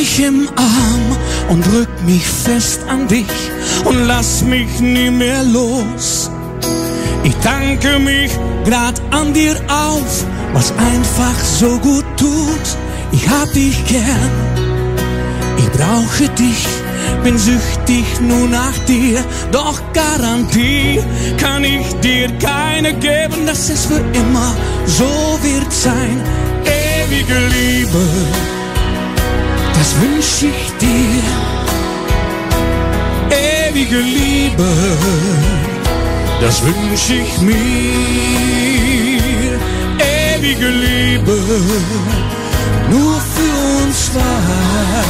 mich im Arm und drück mich fest an dich und lass mich nie mehr los. Ich danke mich grad an dir auf, was einfach so gut tut. Ich hab dich gern, ich brauche dich, bin süchtig nur nach dir. Doch Garantie kann ich dir keine geben, dass es für immer so wird sein. Ewige Liebe, das wünsch ich dir. Ewige Liebe, das wünsch ich mir. Ewige Liebe, nur für uns zwei.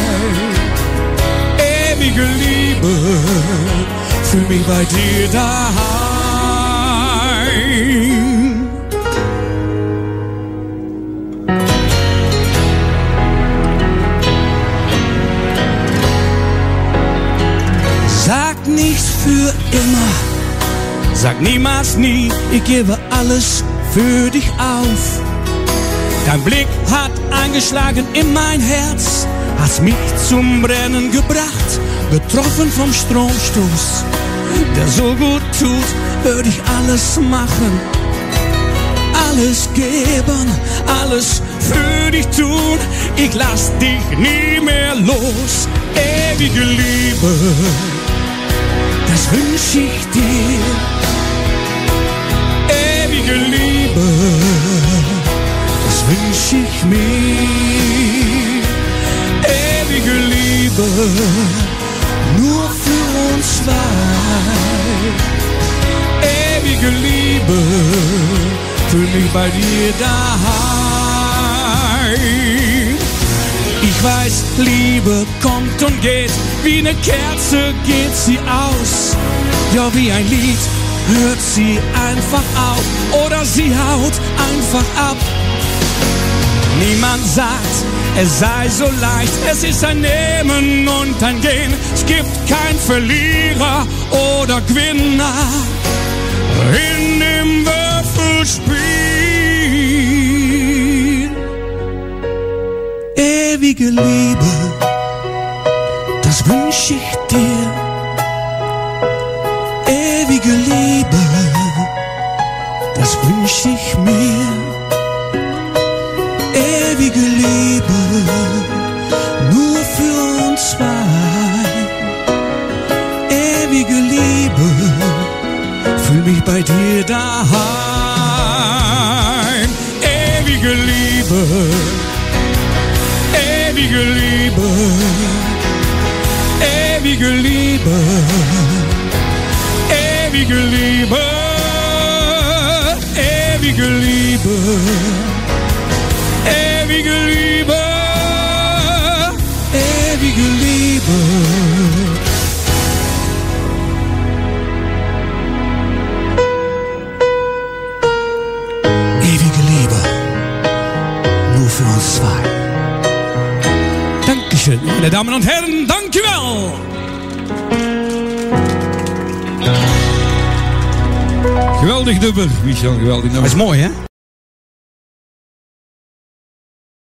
Ewige Liebe, fühl mich bei dir daheim. Sag nicht für immer, sag niemals nie, ich gebe alles für dich auf. Dein Blick hat eingeschlagen in mein Herz, hast mich zum Brennen gebracht, getroffen vom Stromstoß, der so gut tut, würde ich alles machen, alles geben, alles für dich tun. Ich lass dich nie mehr los. Ewige Liebe, das wünsch ich dir. Ewige Liebe, das wünsch ich mir. Ewige Liebe, nur für uns zwei. Ewige Liebe, fühl mich bei dir daheim. Ich weiß, Liebe kommt und geht, wie eine Kerze geht sie aus. Ja, wie ein Lied hört sie einfach auf oder sie haut einfach ab. Niemand sagt, es sei so leicht, es ist ein Nehmen und ein Gehen. Es gibt kein Verlierer oder Gewinner in dem Würfelspiel. Ewige Liebe, das wünsch ich dir. Ewige Liebe, das wünsch ich mir. Ewige Liebe, nur für uns zwei. Ewige Liebe, fühl mich bei dir daheim. Ewige Liebe, ewige Liebe, ewige Liebe, ewige Liebe, ewige Liebe. Ewige Liebe, ewige Liebe. Ewige Liebe, nur für uns zwei. Dankeschön, meine Damen und Herren, dankjewel. Geweldig nummer, Michel, geweldig nummer. Dat is mooi, hè?